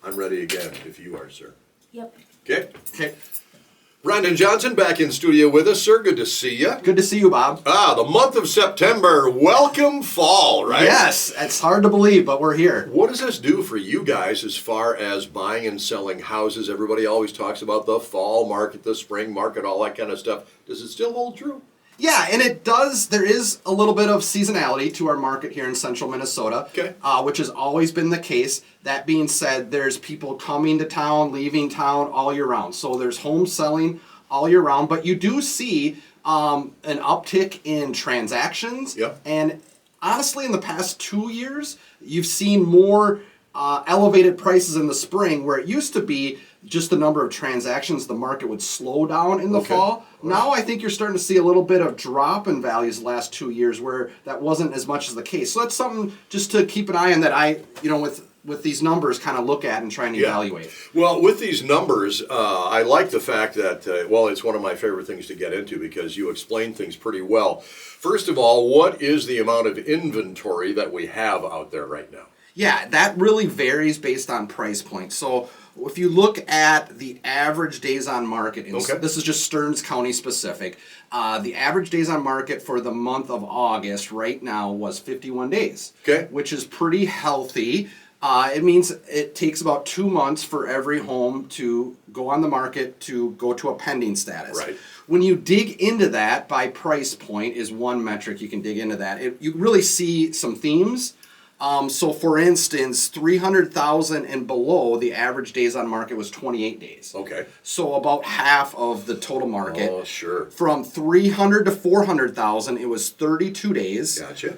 I'm ready again, if you are, sir. Yep. Okay. Brandon Johnson back in studio with us, sir. Good to see you. Good to see you, Bob. The month of September. Welcome fall, right? Yes, it's hard to believe, but we're here. What does this do for you guys as far as buying and selling houses? Everybody always talks about the fall market, the spring market, all that kind of stuff. Does it still hold true? Yeah, and it does. There is a little bit of seasonality to our market here in central Minnesota, which has always been the case. That being said, there's people coming to town, leaving town all year round. So there's home selling all year round, but you do see an uptick in transactions. Yep. And honestly, in the past 2 years, you've seen more elevated prices in the spring, where it used to be just the number of transactions, the market would slow down in the fall. Now I think you're starting to see a little bit of drop in values the last 2 years where that wasn't as much as the case. So that's something just to keep an eye on, that I, with these numbers, kind of look at and try and evaluate. Well, with these numbers, I like the fact that, it's one of my favorite things to get into because you explain things pretty well. First of all, what is the amount of inventory that we have out there right now? Yeah, that really varies based on price point. So if you look at the average days on market, and this is just Stearns County specific, the average days on market for the month of August right now was 51 days, which is pretty healthy. It means it takes about 2 months for every home to go on the market to go to a pending status. Right. When you dig into that by price point is one metric you can dig into that. You really see some themes. So for instance, 300,000 and below, the average days on market was 28 days. Okay. So about half of the total market. Oh, sure. From 300 to 400,000, it was 32 days. Gotcha.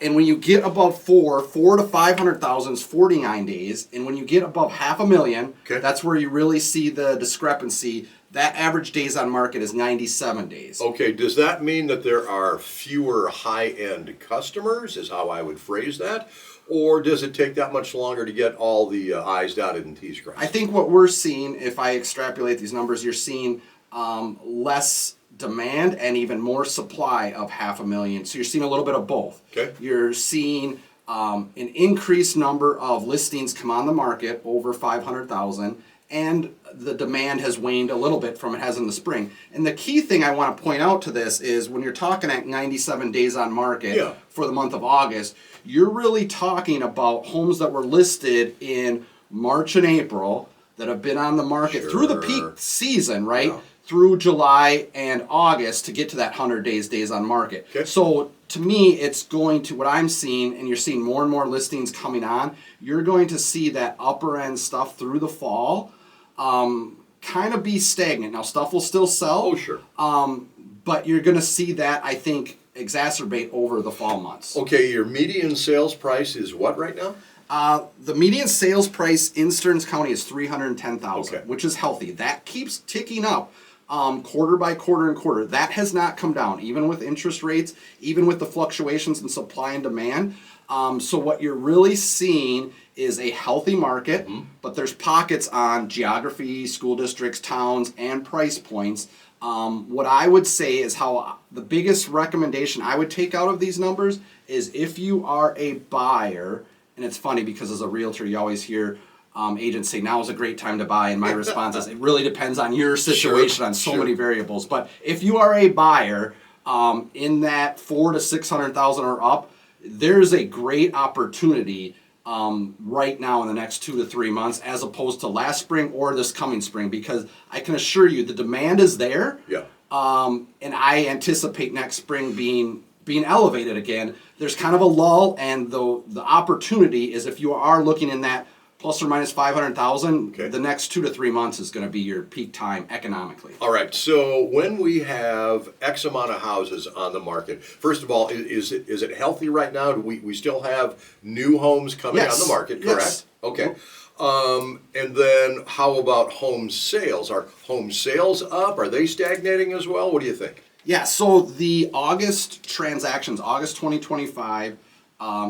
And when you get above 4 to 500,000 is 49 days. And when you get above $500,000, that's where you really see the discrepancy. That average days on market is 97 days. Okay, does that mean that there are fewer high-end customers, is how I would phrase that? Or does it take that much longer to get all the I's dotted and T's crossed? I think what we're seeing, if I extrapolate these numbers, you're seeing less demand and even more supply of $500,000. So you're seeing a little bit of both. Okay. You're seeing an increased number of listings come on the market over 500,000, and the demand has waned a little bit from it has in the spring. And the key thing I want to point out to this is when you're talking at 97 days on market for the month of August, you're really talking about homes that were listed in March and April that have been on the market through the peak season, right? Yeah. Through July and August to get to that 100 days on market. Okay. So to me, it's going to, what I'm seeing, and you're seeing more and more listings coming on, you're going to see that upper end stuff through the fall kind of be stagnant. Now, stuff will still sell. Oh, sure. But you're going to see that, I think, exacerbate over the fall months. Okay, your median sales price is what right now? The median sales price in Stearns County is $310,000, which is healthy. That keeps ticking up quarter by quarter and quarter. That has not come down, even with interest rates, even with the fluctuations in supply and demand. So what you're really seeing is a healthy market, but there's pockets on geography, school districts, towns, and price points. What I would say is how the biggest recommendation I would take out of these numbers is if you are a buyer, and it's funny because as a realtor you always hear agents say now is a great time to buy, and my response is it really depends on your situation on so many variables. But if you are a buyer in that 400,000 to 600,000 or up, there's a great opportunity right now in the next 2 to 3 months as opposed to last spring or this coming spring, because I can assure you the demand is there. Yeah. And I anticipate next spring being elevated again. There's kind of a lull, and the opportunity is if you are looking in that plus or minus 500,000, the next 2 to 3 months is going to be your peak time economically. All right, so when we have X amount of houses on the market, first of all, is it healthy right now? Do we still have new homes coming on the market, correct? Yes. Okay. And then how about home sales? Are home sales up? Are they stagnating as well? What do you think? Yeah, so the August transactions, August 2025,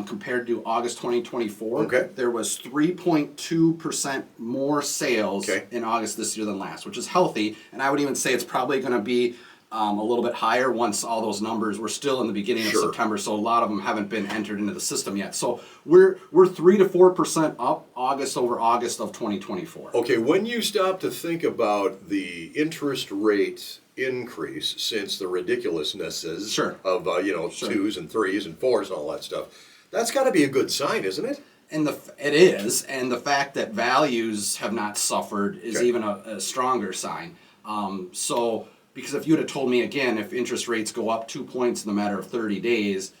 compared to August 2024, there was 3.2% more sales in August this year than last, which is healthy. And I would even say it's probably going to be a little bit higher once all those numbers were still in the beginning of Sure. September, so a lot of them haven't been entered into the system yet. So we're 3 to 4% up August over August of 2024. Okay, when you stop to think about the interest rate increase since the ridiculousnesses Sure. of Sure. 2s and 3s and 4s and all that stuff, that's got to be a good sign, isn't it? And it is, and the fact that values have not suffered is Okay. even a stronger sign. So, because if you would have told me again, if interest rates go up 2 points in a matter of 30 days,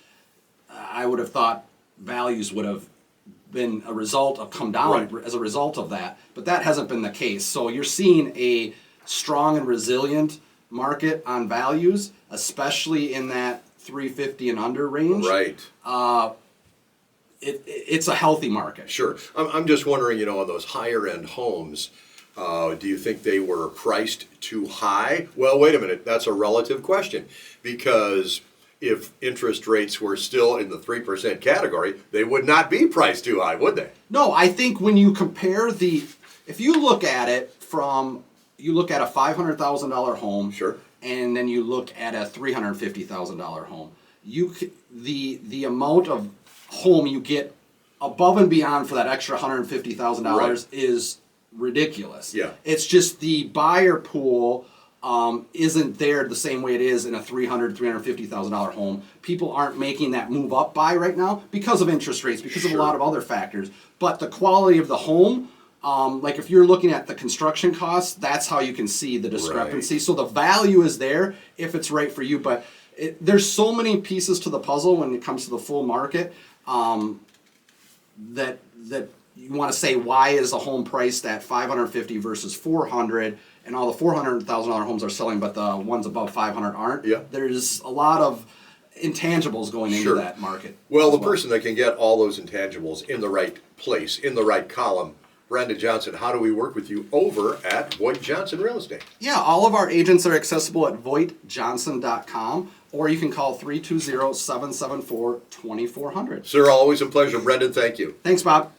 I would have thought values would have been a result of come down Right. as a result of that. But that hasn't been the case. So you're seeing a strong and resilient market on values, especially in that 350 and under range. Right. It's a healthy market. Sure. I'm just wondering, on those higher end homes, do you think they were priced too high? Well, wait a minute. That's a relative question, because if interest rates were still in the 3% category, they would not be priced too high, would they? No, I think when you compare if you look at it you look at a $500,000 home, Sure. and then you look at a $350,000 home, the amount of home you get above and beyond for that extra $150,000 is ridiculous. Yeah. It's just the buyer pool isn't there the same way it is in a $350,000 home. People aren't making that move up buy right now because of interest rates, because of a Sure. lot of other factors. But the quality of the home, like if you're looking at the construction costs, that's how you can see the discrepancy. Right. So the value is there if it's right for you, but there's so many pieces to the puzzle when it comes to the full market that you want to say, why is a home priced at $550 versus $400, and all the $400,000 homes are selling, but the ones above $500 aren't? Yeah. There's a lot of intangibles going into Sure. that market. Well, as the person that can get all those intangibles in the right place, in the right column, Brandon Johnson, how do we work with you over at VoigtJohnson Real Estate? Yeah, all of our agents are accessible at VoigtJohnson.com, or you can call 320-774-2400. Sir, always a pleasure. Brendan, thank you. Thanks, Bob.